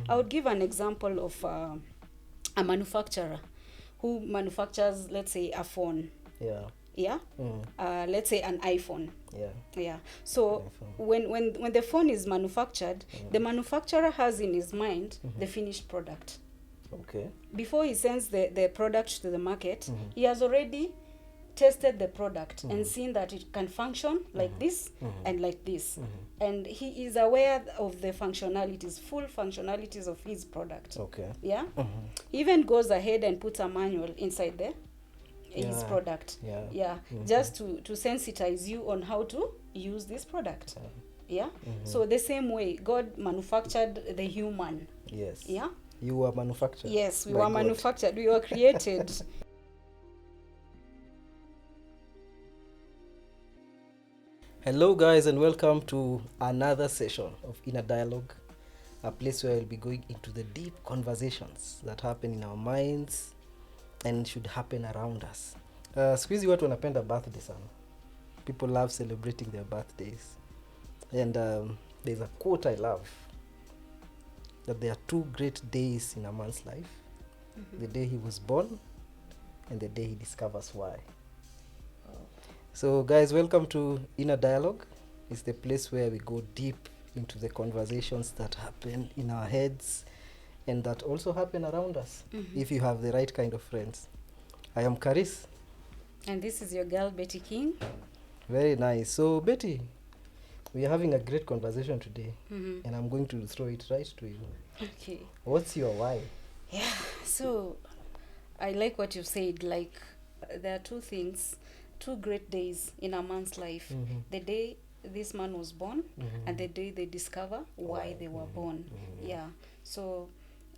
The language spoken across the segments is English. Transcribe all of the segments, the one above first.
I would give an example of a manufacturer who manufactures, let's say, a phone. Yeah. Yeah. Let's say an iPhone. Yeah. Yeah. So when the phone is manufactured, the manufacturer has in his mind the finished product. Okay. Before he sends the product to the market, he has already tested the product and seen that it can function like this and like this. And he is aware of the functionalities, full functionalities of his product. Okay. Yeah. He even goes ahead and puts a manual inside his product. Yeah. Just to sensitize you on how to use this product. Yeah. So the same way God manufactured the human. Yes. Yeah. You were manufactured. Yes, we were manufactured. We were created. Hello guys, and welcome to another session of Inner Dialogue, a place where we'll be going into the deep conversations that happen in our minds and should happen around us. Siku hizi watu wanapenda birthday sana. People love celebrating their birthdays. And there's a quote I love, that there are two great days in a man's life. The day he was born and the day he discovers why. So guys, welcome to Inner Dialogue. It's the place where we go deep into the conversations that happen in our heads and that also happen around us, if you have the right kind of friends. I am Charis. And this is your girl, Betty King. Very nice. So Betty, we are having a great conversation today, and I'm going to throw it right to you. Okay. What's your why? Yeah, so I like what you said. Like, there are two great days in a man's life. The day this man was born and the day they discover why they were born. Yeah. So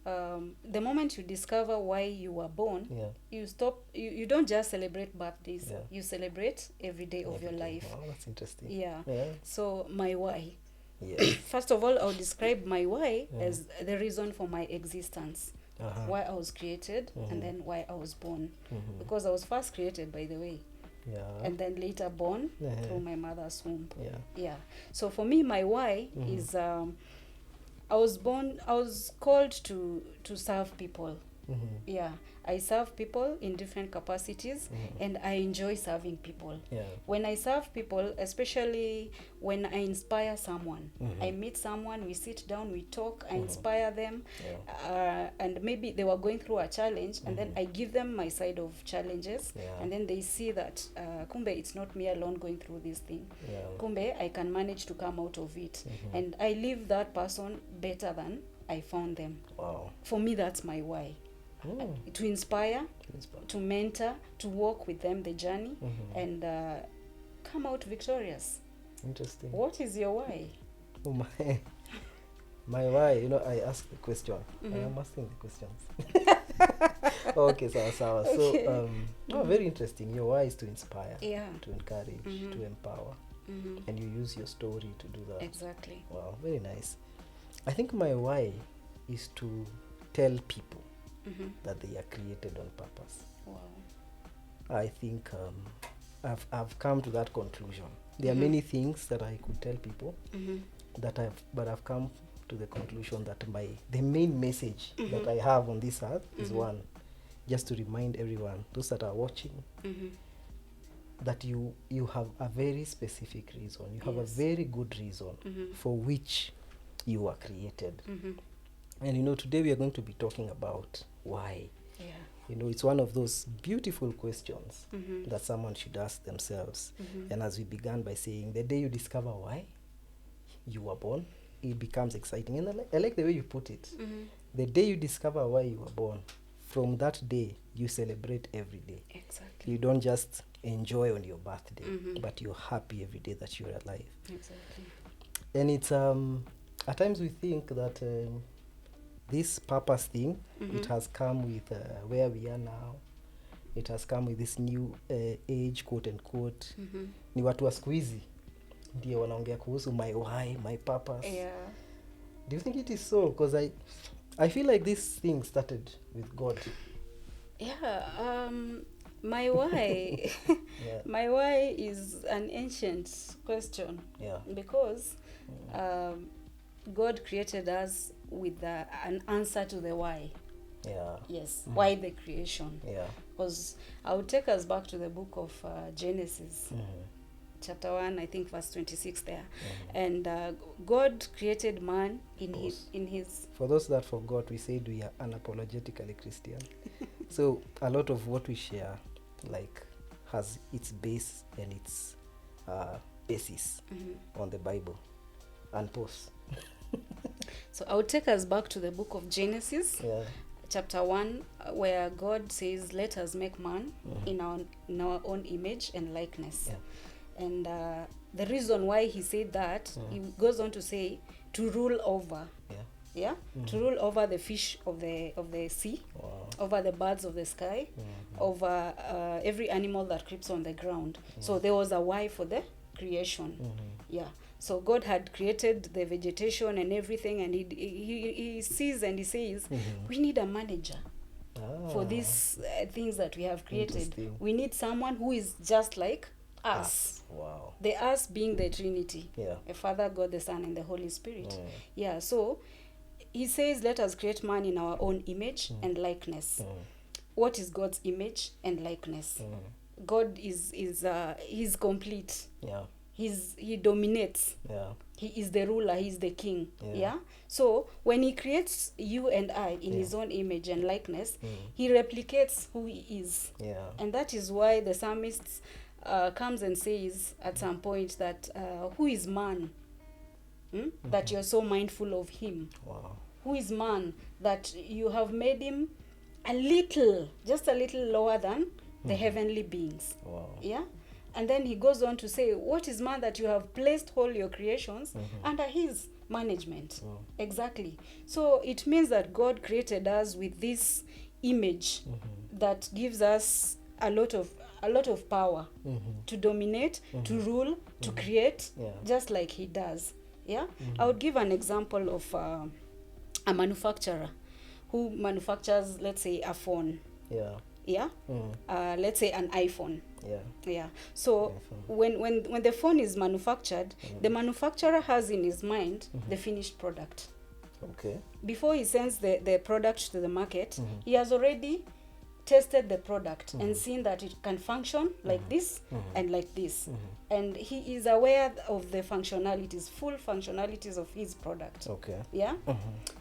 the moment you discover why you were born, you don't just celebrate birthdays. You celebrate every day of your life. Oh, that's interesting. Yeah. So my why. Yeah. First of all, I'll describe my why as the reason for my existence. Why I was created and then why I was born. Because I was first created, by the way. Yeah. And then later born through my mother's womb. Yeah. So for me, my why is I was called to serve people. Yeah. I serve people in different capacities and I enjoy serving people. When I serve people, especially when I inspire someone, I meet someone, we sit down, we talk, I inspire them, and maybe they were going through a challenge, and then I give them my side of challenges, and then they see that kumbe it's not me alone going through this thing. Kumbe I can manage to come out of it, and I leave that person better than I found them. Wow. For me, that's my why. To inspire, to mentor, to walk with them the journey, and come out victorious. Interesting. What is your why? Oh my why, I ask the question. I am asking the questions. Okay, so very interesting. Your why is to inspire, to encourage, to empower, and you use your story to do that. Exactly. Wow, very nice. I think my why is to tell people that they are created on purpose. Wow. I think I've come to that conclusion. There are many things that I could tell people but I've come to the conclusion that the main message that I have on this earth is one, just to remind everyone, those that are watching, that you have a very specific reason. You have a very good reason for which you are created. And today we are going to be talking about why. It's one of those beautiful questions that someone should ask themselves. And as we began by saying, the day you discover why you were born, it becomes exciting. And I like the way you put it. The day you discover why you were born, from that day you celebrate every day. Exactly. You don't just enjoy on your birthday, but you're happy every day that you're alive. Exactly. And it's at times we think that this purpose thing, it has come with where we are now. It has come with this new age, quote unquote. Ni watu wa siku hizi ndio wanaongea kuhusu my why, my purpose. Do you think it is so? Because I feel like this thing started with God. My why my why is an ancient question. Because God created us with an answer to the why. Yeah. Yes, why the creation. Yeah. Because I would take us back to the book of Genesis, chapter 1, I think verse 26 there. And God created man in his For those that forgot, we said we are unapologetically Christian. So a lot of what we share, like, has its base and its basis on the Bible. And pause. So I would take us back to the book of Genesis, chapter 1, where God says, let us make man in our own image and likeness. And the reason why he said that, he goes on to say, to rule over. To rule over the fish of the sea, over the birds of the sky, over every animal that creeps on the ground. So there was a why for the creation. So God had created the vegetation and everything, and he sees and he says, we need a manager for these things that we have created. We need someone who is just like us. Wow. The us being the Trinity, a Father, God, the Son, and the Holy Spirit. So he says, let us create man in our own image and likeness. What is God's image and likeness? God he's complete. He dominates. He is the ruler, he is the king. So when he creates you and I in his own image and likeness, he replicates who he is. And that is why the psalmist comes and says at some point that who is man that you're so mindful of him? Who is man that you have made him just a little lower than the heavenly beings? And then he goes on to say, what is man that you have placed all your creations under his management? Exactly. So it means that God created us with this image that gives us a lot of power to dominate, to rule, to create, just like he does. I would give an example of a manufacturer who manufactures, let's say, a phone. Let's say an iPhone. So when the phone is manufactured, the manufacturer has in his mind the finished product. Before he sends the product to the market, he has already tested the product and seen that it can function like this and like this. And he is aware of the functionalities, full functionalities of his product.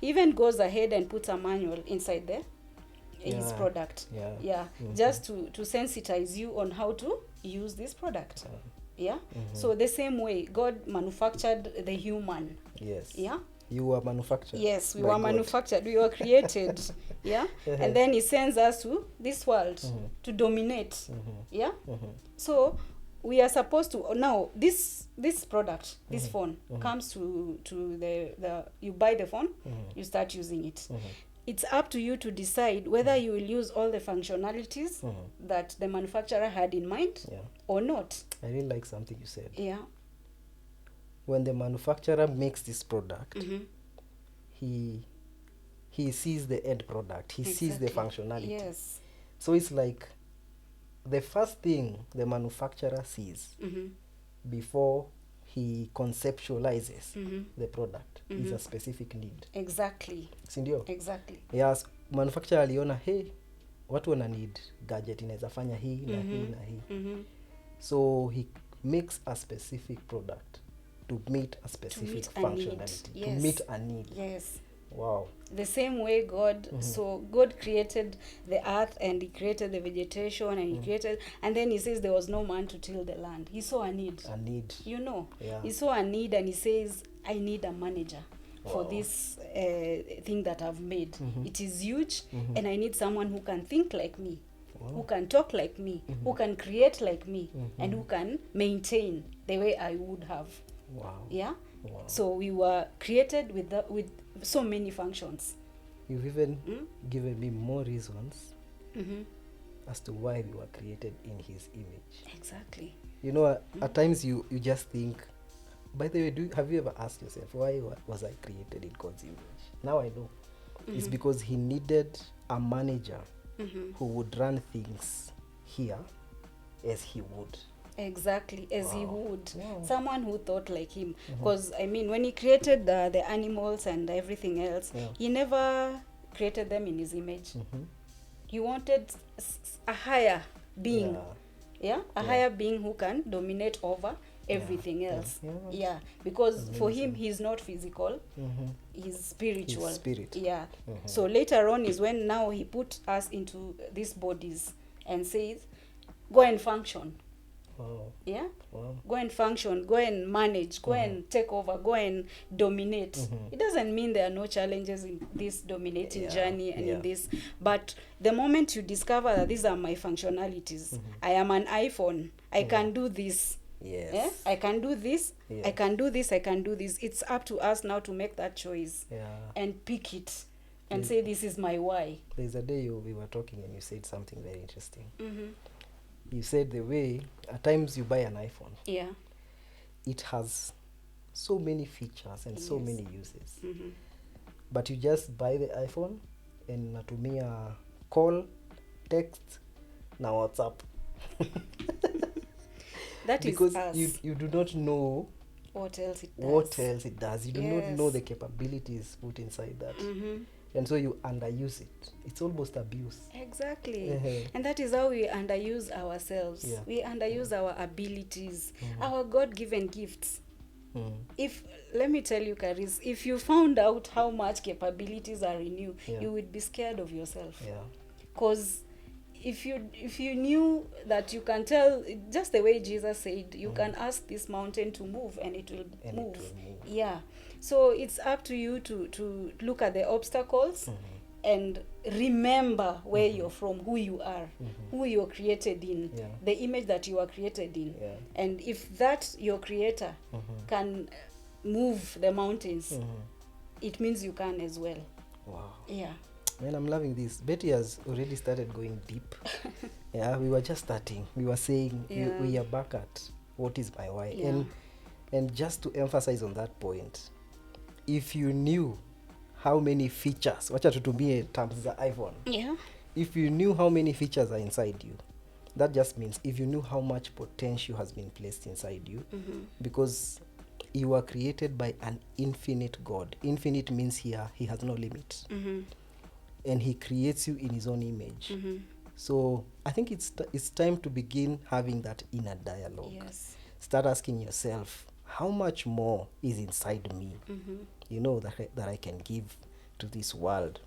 He even goes ahead and puts a manual inside his product. Just to sensitize you on how to use this product. So the same way God manufactured the human. You were manufactured. Yes, we were manufactured. We were created. And then he sends us to this world to dominate. So we are supposed to now this product, this phone comes to the you buy the phone, you start using it. It's up to you to decide whether you will use all the functionalities that the manufacturer had in mind or not. I really like something you said. When the manufacturer makes this product, he sees the end product. He sees the functionality. So it's like the first thing the manufacturer sees before he conceptualizes the product is a specific need. Sindio? Yes, manufacturer aliona, hey, watu wana need gadget inaweza fanya hii na hii na hii. So he makes a specific product to meet a specific functionality, to meet a need. Wow. The same way God, so God created the earth and he created the vegetation and he created, and then he says there was no man to till the land. He saw a need. You know, he saw a need and he says, I need a manager for this thing that I've made. It is huge and I need someone who can think like me, who can talk like me, who can create like me, and who can maintain the way I would have. So we were created with so many functions. You've even given me more reasons as to why we were created in his image. You know, at times you just think, by the way, have you ever asked yourself, why was I created in God's image? Now I know. It's because he needed a manager who would run things here as he would. exactly as he Wow. would. Wow. Someone who thought like him. Because I mean, when he created the animals and everything else, Yeah. he never created them in his image. Mm-hmm. He wanted a higher being. Yeah. Yeah, a Yeah. higher being who can dominate over everything Yeah. else. Yeah. Yeah, because for him, Amazing. he's not physical, Mm-hmm. he's spiritual. His spirit. Yeah. Mhm. So later on is when now he put us into these bodies and says, go and function. Wow. Yeah, Wow. go and function, go and manage, go and take over, go and dominate. It doesn't mean there are no challenges in this dominating Yeah, journey and yeah. in this, but the moment you discover that these are my functionalities, I am an iPhone, I can do this. Yes. Yeah? I can do this, I Yes. can do this, I can do this. It's up to us now to make that choice Yeah. and pick it and say, this is my why. There's a day we were talking and you said something very interesting. Mm-hmm. You said the way at times you buy an iPhone, Yeah. it has so many features and so Yes. many uses. Mm-hmm. But you just buy the iPhone and natumia call, text, na WhatsApp. That Because is us. you do not know What else it does? what else it does. You do not know Yes. the capabilities put inside that. Mm-hmm. And so you underuse it. It's almost abuse. Exactly. Uh-huh. And that is how we underuse ourselves. Yeah. We underuse our abilities, our God-given gifts. Mm. If, let me tell you, Charis, if you found out how much capabilities are in you, Yeah. you would be scared of yourself. Yeah. Because if you knew that you can tell, just the way Jesus said, you can ask this mountain to move and it will And move. it will move. Yeah. So it's up to you to look at the obstacles and remember where you're from, who you are, who you're created in, Yeah. the image that you are created in. Yeah. And if that, your creator, can move the mountains, it means you can as well. Wow. Yeah. Man, I'm loving this. Betty has already started going deep. Yeah, we were just starting. We were saying Yeah. we are back at what is my why. Yeah. And just to emphasize on that point, if you knew how many features, wacha tutumie terms za iPhone. Yeah. If you knew how many features are inside you, that just means if you knew how much potential has been placed inside you, because you were created by an infinite God. Infinite means here he has no limit. And he creates you in his own image. So I think it's time to begin having that inner dialogue. Yes. Start asking yourself, how much more is inside me? You know, that I can give to this world.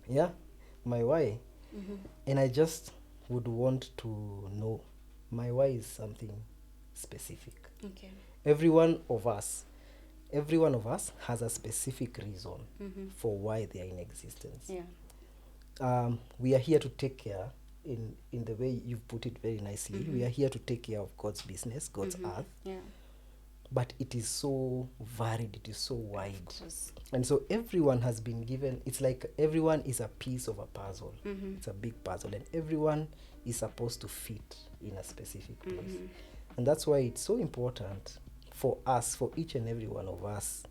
Yeah, my why. And I just would want to know my why is something specific. Okay. Every one of us has a specific reason for why they are in existence. Yeah. We are here to take care, in the way you've put it very nicely, we are here to take care of God's business, God's earth. Yeah. But it is so varied, it is so wide. Yes. And so everyone has been given, it's like everyone is a piece of a puzzle. It's a big puzzle, and everyone is supposed to fit in a specific place. And that's why it's so important for us, for each and every one of us,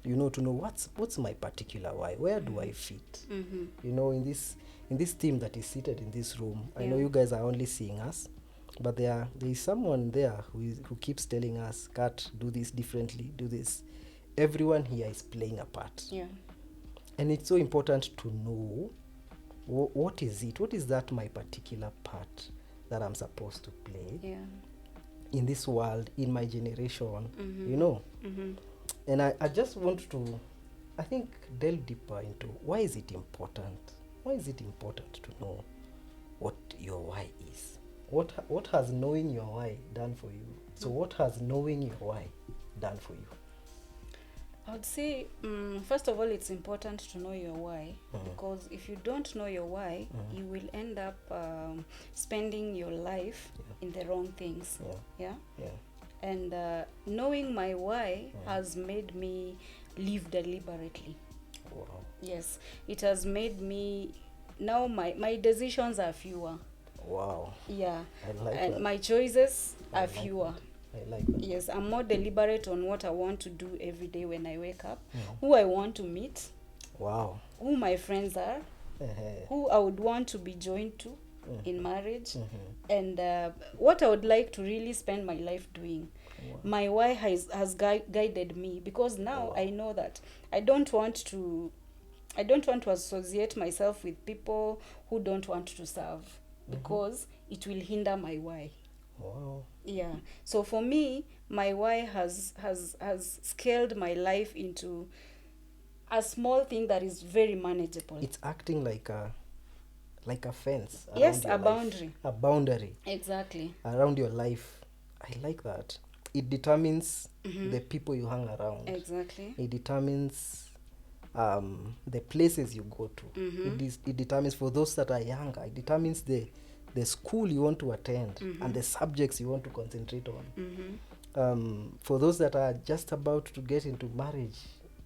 you know, to know what's my particular why. Where do I fit? You know, in this team that is seated in this room, I know you guys are only seeing us, but there is someone there who keeps telling us, Kat, do this differently, do this. Everyone here is playing a part. Yeah. And it's so important to know what is it? What is that my particular part that I'm supposed to play Yeah. in this world, in my generation, you know? And I just want to, I think, delve deeper into why is it important? Why is it important to know what your why is? What has knowing your why done for you? So what has knowing your why done for you? I would say, first of all, it's important to know your why, because if you don't know your why, you will end up spending your life in the wrong things. Yeah. And knowing my why has made me live deliberately. Wow. Yes, it has made me, now my decisions are fewer. Wow. Yeah. I like And that. my choices I are like fewer. I like that. Yes, I'm more deliberate on what I want to do every day when I wake up, who I want to meet, Wow. who my friends are, who I would want to be joined to, in marriage, and what I would like to really spend my life doing. Wow. My why has guided me, because now Wow. I know that I don't want to associate myself with people who don't want to serve, because it will hinder my why. Wow. Yeah. So for me, my why has scaled my life into a small thing that is very manageable. It's acting like a fence around Yes, your a life. boundary. A boundary Exactly. around your life. I like that. It determines the people you hang around. Exactly. It determines the places you go to. It determines, for those that are younger, it determines the school you want to attend and the subjects you want to concentrate on. For those that are just about to get into marriage,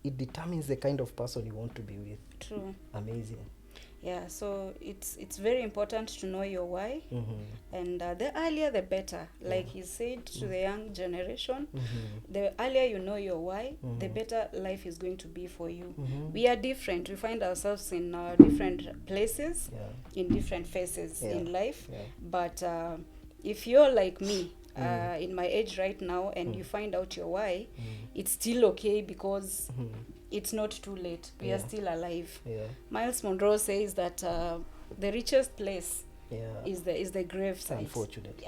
it determines the kind of person you want to be with. True. Amazing. Yeah, so it's very important to know your why, and the earlier the better. Like he said to the young generation, the earlier you know your why, the better life is going to be for you. We are different. We find ourselves in different places, in different phases in life. But if you're like me, in my age right now, and you find out your why, it's still okay, because it's not too late. We are still alive. Miles Monroe says that the richest place is the grave site.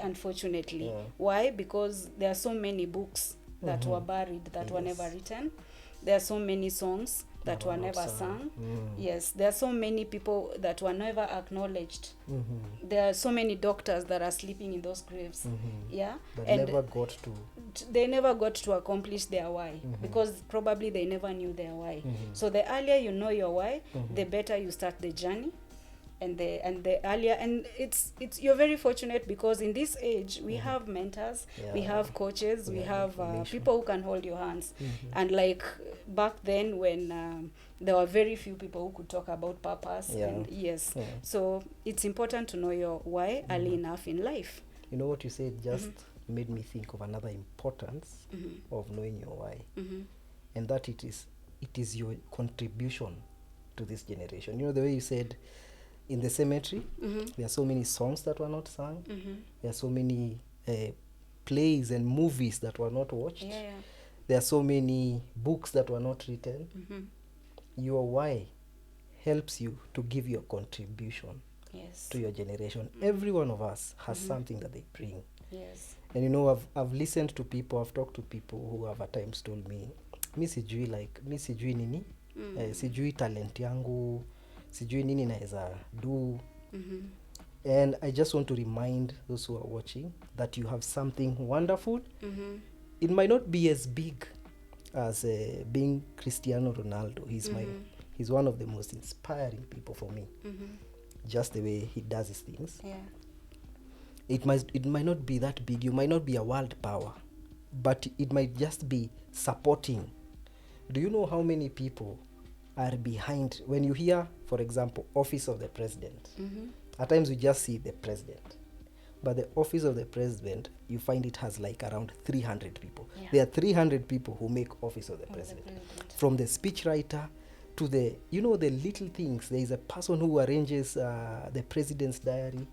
Unfortunately. Why? Because there are so many books that were buried, that were never written. There are so many songs that were never sung. Yes, there are so many people that were never acknowledged. There are so many doctors that are sleeping in those graves. Yeah, But and they never got to accomplish their why, because probably they never knew their why. So the earlier you know your why, the better you start the journey. And the earlier, and it's you're very fortunate, because in this age we have mentors, we have coaches, we have people who can hold your hands. And like back then, when there were very few people who could talk about purpose, and so it's important to know your why early enough in life. You know what you said just made me think of another importance of knowing your why, and that it is your contribution to this generation. You know, the way you said, in the cemetery, there are so many songs that were not sung. There are so many plays and movies that were not watched. There are so many books that were not written. Your why helps you to give your contribution to your generation. Every one of us has something that they bring. And you know, I've listened to people, I've talked to people who have at times told me, mi sijui nini, sijui talent yangu, sijui nini naeza do. And I just want to remind those who are watching that you have something wonderful. It might not be as big as being Cristiano Ronaldo. He's one of the most inspiring people for me. Just the way he does his things. It might not be that big. You might not be a world power, but it might just be supporting. Do you know how many people are behind? When you hear, for example, office of the president, at times we just see the president, but the office of the president, you find it has like around 300 people. There are 300 people who make office of the president, from the speechwriter to the, you know, the little things. There is a person who arranges the president's diary.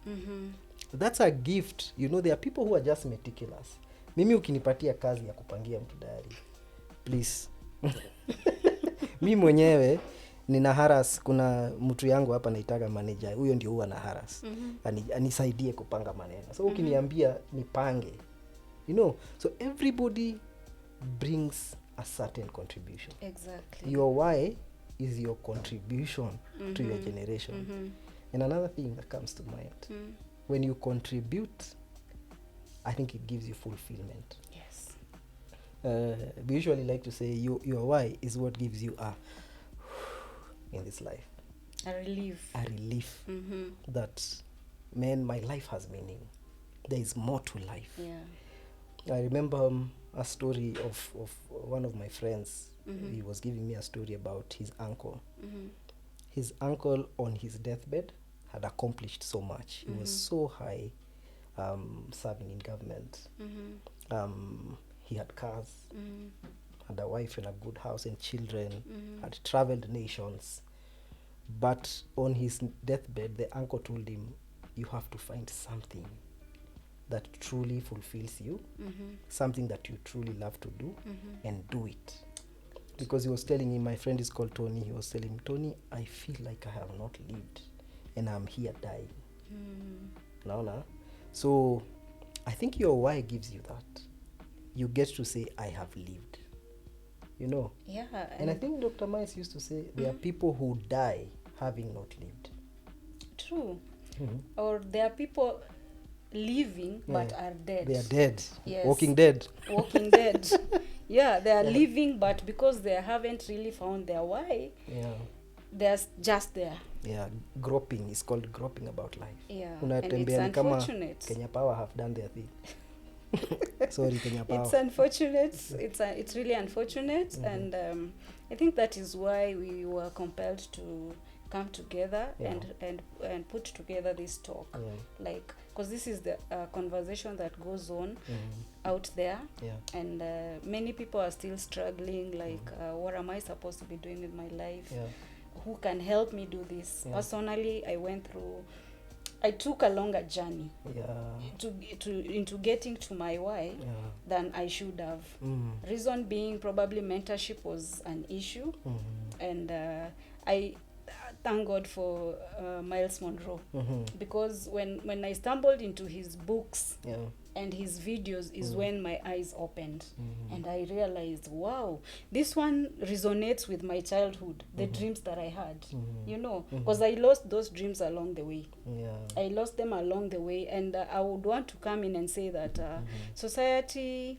That's a gift. You know, there are people who are just meticulous. Mimi ukinipatia kazi ya kupangia mtu diary, please. Mi mwenyewe nina haras. Kuna mtu yangu hapa naitaga manager, huyo ndio huwa na haras. Anisaidie kupanga maneno. So ukiniambia nipange, you know, so everybody brings a certain contribution. Exactly. Your why is your contribution to your generation. And another thing that comes to mind, when you contribute, I think it gives you fulfillment. Yes. We usually like to say your why is what gives you a in this life. A relief. A relief. That, man, my life has meaning. There is more to life. I remember a story of one of my friends. He was giving me a story about his uncle. His uncle on his deathbed had accomplished so much. He was so high, serving in government. He had cars, had a wife and a good house and children, had traveled nations. But on his deathbed, the uncle told him, you have to find something that truly fulfills you, Mm-hmm. something that you truly love to do, Mm-hmm. and do it. Because he was telling me, my friend is called Tony, he was telling me, Tony, I feel like I have not lived and I'm here dying. Naona? So I think your why gives you that. You get to say, I have lived. You know? Yeah. And I think Dr. Mice used to say, there are people who die having not lived. True. Mhm. Or there are people living but Yeah. are dead. They are dead. Yes. Walking dead. Walking dead. Yeah, they are Yeah. living, but because they haven't really found their why, Yeah. they're just there. Yeah, groping. It's called groping about life. Yeah, and Unatembea it's ni kama unfortunate. Kenya Power have done their thing. Sorry, Kenya Power. It's unfortunate. It's really unfortunate, Mhm. and I think that is why we were compelled to come together Yeah. and put together this talk, Yeah. like, because this is the conversation that goes on Mhm. out there, Yeah. and many people are still struggling, like, what am I supposed to be doing with my life? Yeah. Who can help me do this? Yeah. Personally, I took a longer journey Yeah. into getting to my why Yeah. than I should have. Reason being, probably mentorship was an issue, Mhm. and I thank God for Miles Monroe, Mhm. because when I stumbled into his books Yeah. and his videos is when my eyes opened, Mhm. and I realized, wow, this one resonates with my childhood, the dreams that I had, you know, because I lost those dreams along the way. Yeah. I lost them along the way, and I would want to come in and say that society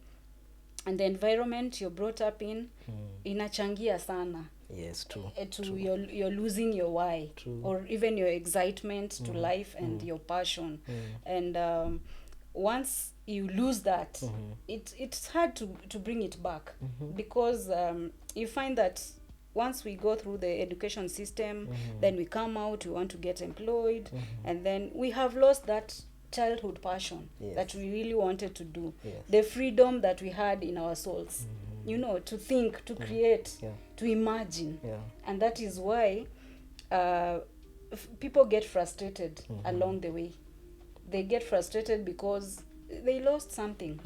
and the environment you're brought up in inachangia sana Yes, true. to True. you're losing your why, True. or even your excitement to life and your passion, and once you lose that, it's hard to bring it back, because you find that once we go through the education system, then we come out, we want to get employed, and then we have lost that childhood passion that we really wanted to do, the freedom that we had in our souls, you know, to think, to create, to imagine, and that is why people get frustrated along the way. They get frustrated because they lost something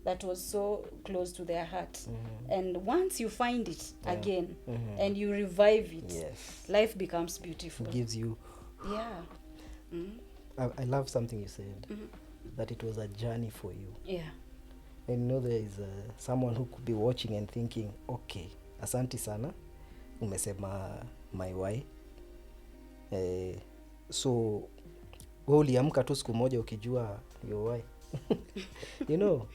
that was so close to their heart, and once you find it again and you revive it, life becomes beautiful. It gives you I love something you said, that it was a journey for you. And you know, there is someone who could be watching and thinking, okay, asanti sana, umesema my why. So wewe uliamka tu siku moja ukijua your why. You know,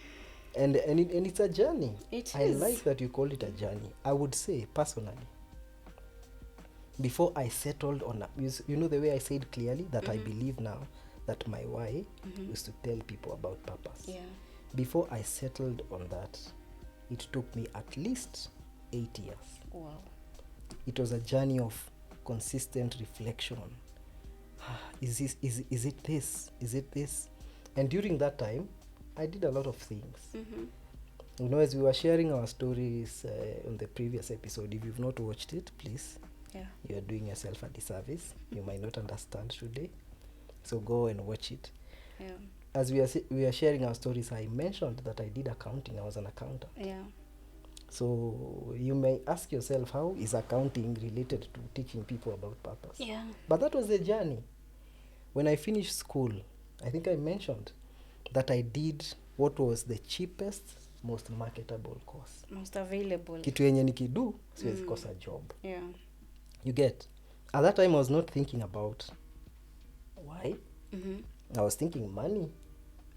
and it's a journey. I like that you call it a journey. I would say personally, before I settled on you know, the way I said clearly that I believe now that my why is to tell people about purpose. Before I settled on that, it took me at least 8 years. Wow. It was a journey of consistent reflection. Is it this? And during that time, I did a lot of things. You know, as we were sharing our stories on the previous episode, if you've not watched it, please, you are doing yourself a disservice. You might not understand today, so go and watch it. As we are sharing our stories, I mentioned that I did accounting. I was an accountant. So you may ask yourself, how is accounting related to teaching people about purpose? But that was the journey. When I finished school, I think I mentioned that I did what was the cheapest, most marketable course. Most available. Kitu yenye nikidu, siwezi kosa job. You get? At that time, I was not thinking about why. I was thinking money.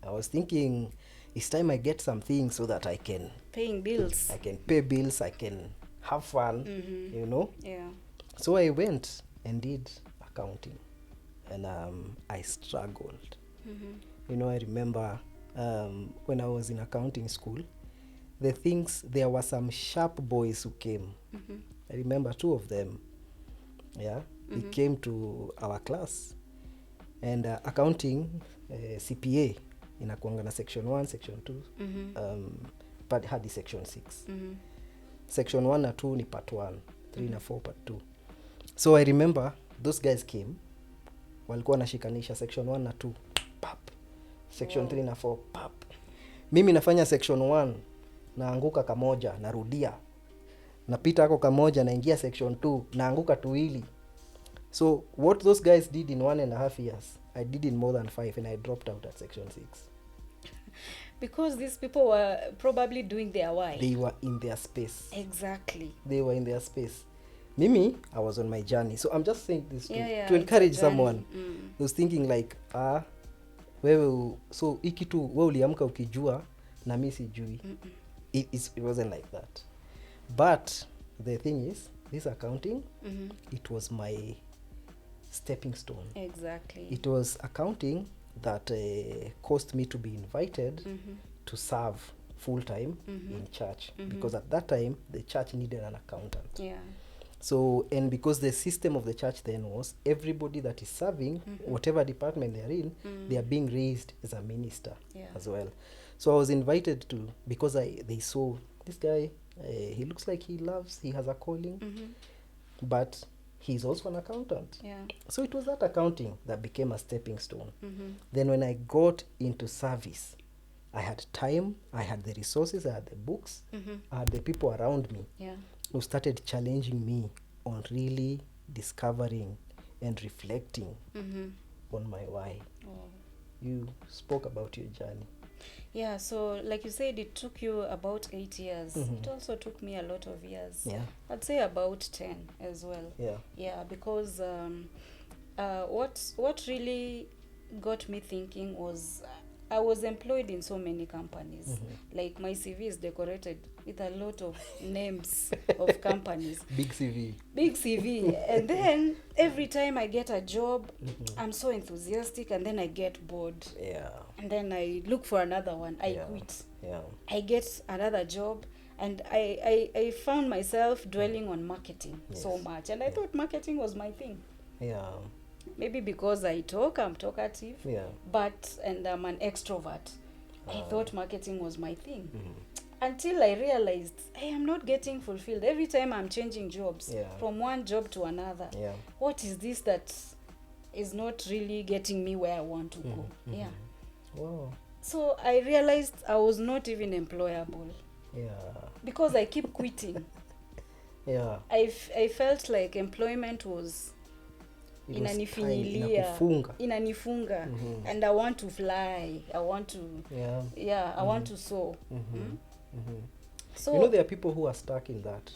I was thinking it's time I get something so that I can paying bills. I can pay bills. I can have fun. You know. So I went and did accounting, and I struggled. You know, I remember when I was in accounting school, there were some sharp boys who came. I remember 2 of them. They came to our class, and accounting CPA inakuanga na section 1, section 2, but hadi section 6. Section 1 na 2 ni part 1, 3 na 4 part 2. So I remember those guys came, walikuwa wanashikanisha section 1 na 2 pap, section 3 na 4 pap. Mimi nafanya section 1 naanguka kamoja, narudia, napita hako kamoja, naingia section 2 naanguka tuwili. So what those guys did in 1.5 years, I did in more than 5, and I dropped out at section 6. Because these people were probably doing their why. They were in their space. Exactly. They were in their space. Mimi, I was on my journey. So I'm just saying this to encourage someone who's thinking like, wewe, so hiki tu wewe uliamka ukijua na mimi sijui. It wasn't like that. But the thing is, this accounting, it was my stepping stone. Exactly. It was accounting that caused me to be invited to serve full time in church, because at that time the church needed an accountant. Yeah. So, and because the system of the church then was everybody that is serving, whatever department they're in, they are being raised as a minister as well. So I was invited to, because they saw this guy, he looks like he has a calling, but he's also an accountant. Yeah. So it was that accounting that became a stepping stone. Then when I got into service, I had time, I had the resources, I had the books, I had the people around me who started challenging me on really discovering and reflecting on my why. You spoke about your journey. Yeah, so like you said, it took you about 8 years. It also took me a lot of years. Yeah. I'd say about 10 as well. Yeah. Yeah, because what really got me thinking was I was employed in so many companies. Like my CV is decorated with a lot of names of companies. Big CV. Big CV. And then every time I get a job, I'm so enthusiastic, and then I get bored. Yeah. And then I look for another one. I quit. Yeah. I get another job, and I found myself dwelling on marketing so much. And I thought marketing was my thing. Yeah. Maybe because I'm talkative, and I'm an extrovert. I thought marketing was my thing. Until I realized, hey, I'm not getting fulfilled. Every time I'm changing jobs from one job to another. Yeah. What is this that is not really getting me where I want to go? Yeah. Wow. So I realized I was not even employable. Yeah. Because I keep quitting. Yeah. I felt like employment was inanifinyilia, inanifunga, and I want to fly, I want to I want to soar. So you know, there are people who are stuck in that.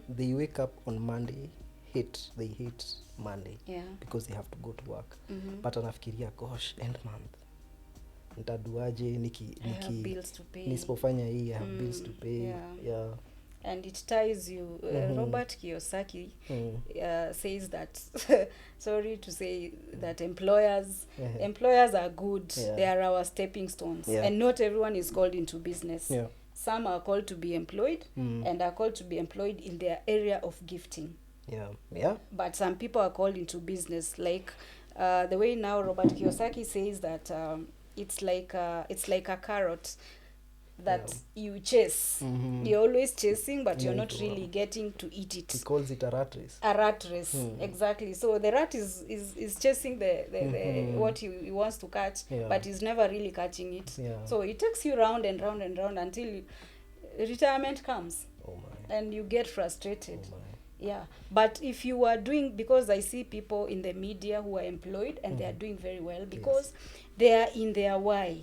They wake up on Monday, they hate Monday because they have to go to work. But anafikiria, gosh, end month nitaduaje, nisipofanya hii, I have bills to pay. And it ties you. Robert Kiyosaki says that sorry to say that employers are good. They are our stepping stones, and not everyone is called into business. Some are called to be employed and are called to be employed in their area of gifting. But some people are called into business, like the way now Robert Kiyosaki says that it's like a carrot that you chase. You're always chasing, but you're not really getting to eat it. He calls it a rat race. A rat race, exactly. So the rat is chasing the what he wants to catch, but he's never really catching it. So it takes you round and round and round until retirement comes. And you get frustrated. But if you are doing, because I see people in the media who are employed and they are doing very well because they are in their why.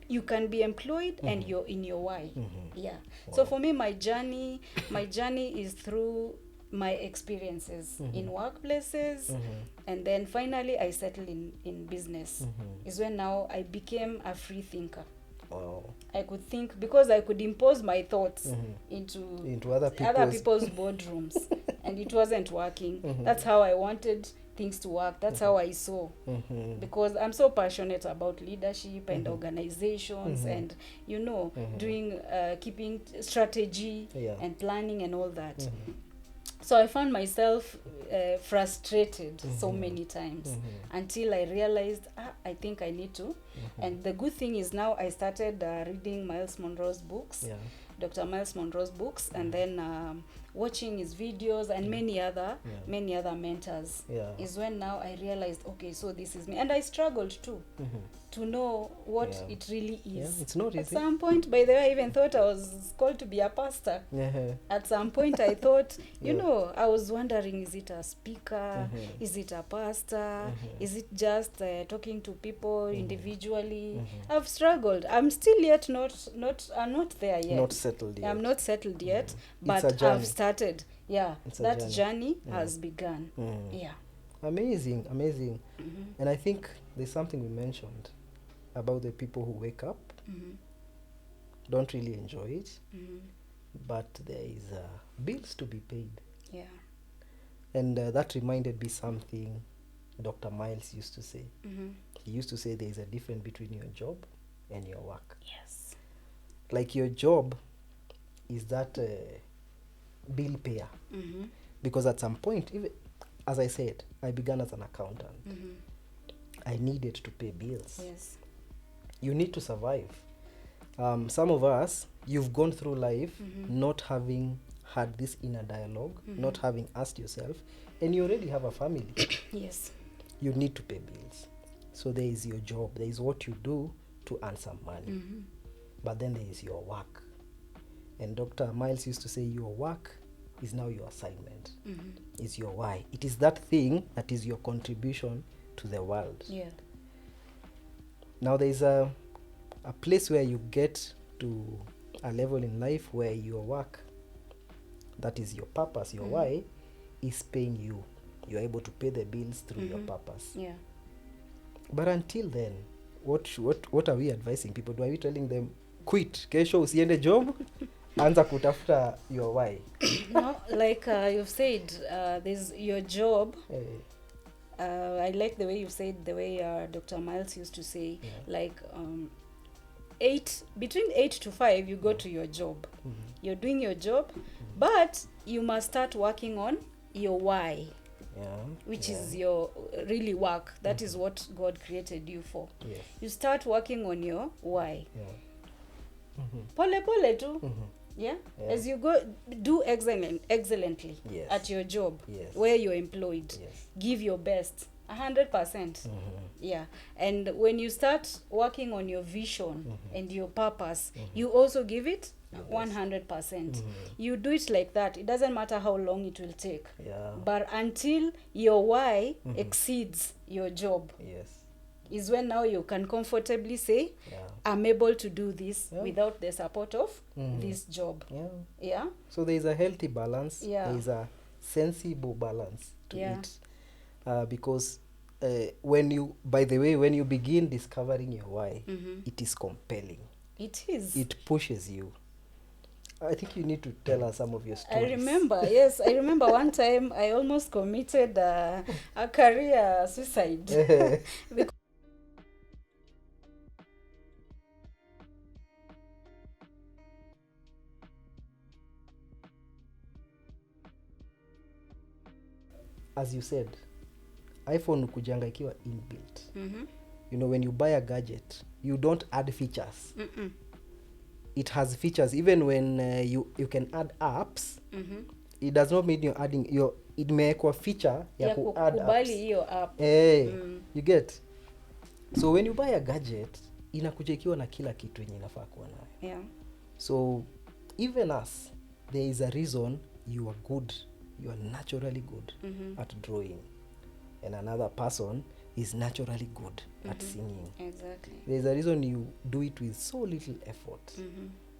You can be employed and you're in your why. So for me, my journey is through my experiences in workplaces, and then finally I settled in business. Is when now I became a free thinker. I could think, because I could impose my thoughts into other people's boardrooms, and it wasn't working. That's how I wanted things to work. That's how I saw. Because I'm so passionate about leadership and organizations and doing keeping strategy and planning and all that. So I found myself frustrated so many times until I realized I think I need to. And the good thing is now I started reading Miles Monroe's books, Dr. Miles Monroe's books, and then watching his videos and many other mentors, Yeah. is when now I realized, okay, so this is me. And I struggled too to know what it really is. Yeah, it's not At easy. some point, by the way, I even thought I was called to be a pastor. Yeah. At some point I thought, you Yeah. know, I was wondering, is it a speaker? Is it a pastor? Is it just talking to people individually? I've struggled. I'm still yet I'm not there yet. Not settled yet. I'm not settled yet, It's a but journey. I've started. Yeah, It's a that journey. has begun. Yeah. Amazing. And I think there's something we mentioned about the people who wake up, don't really enjoy it, but there is bills to be paid. Yeah. And that reminded me something Dr. Miles used to say. He used to say there is a difference between your job and your work. Yes. Like your job is that bill payer. Because at some point, even as I said, I began as an accountant. I needed to pay bills. Yes. You need to survive. Some of us, you've gone through life not having had this inner dialogue, not having asked yourself, and you already have a family. Yes. You need to pay bills. So there is your job, there is what you do to earn some money. But then there is your work. And Dr. Miles used to say your work is now your assignment. Is your why. It is that thing that is your contribution to the world. Yeah. Now there is a place where you get to a level in life where your work, that is your purpose, your why, is paying you. You're able to pay the bills through your purpose. Yeah. But until then, what are we advising people? Are we telling them, quit, kesho usiende job, anza kutafuta your why? No, like you've said, there's your job. I like the way you said, the way Dr. Miles used to say, like between 8 to 5 you go to your job. You're doing your job, but you must start working on your why, which is your really work. That is what God created you for. You start working on your why. Pole pole tu. As you go, do excellently at your job where you're employed. Give your best, 100%. And when you start working on your vision and your purpose, you also give it 100%. You do it like that. It doesn't matter how long it will take, but until your why exceeds your job, is when now you can comfortably say, I'm able to do this without the support of this job. So there is a healthy balance. There is a sensible balance to it. Because when you begin discovering your why, it is compelling. It is. It pushes you. I think you need to tell us some of your stories. I remember one time I almost committed a career suicide. As you said, iPhone kujanga ikiwa inbuilt. You know, when you buy a gadget, you don't add features. It has features. Even when you can add apps, it does not mean you're adding it imewekwa feature ya ku add apps. App. You get. So when you buy a gadget, inakuja ikiwa na kila kitu yenye inafaa kuwa nayo. So even us, there is a reason you are good. You are naturally good at drawing, and another person is naturally good at singing. Exactly. There's a reason you do it with so little effort.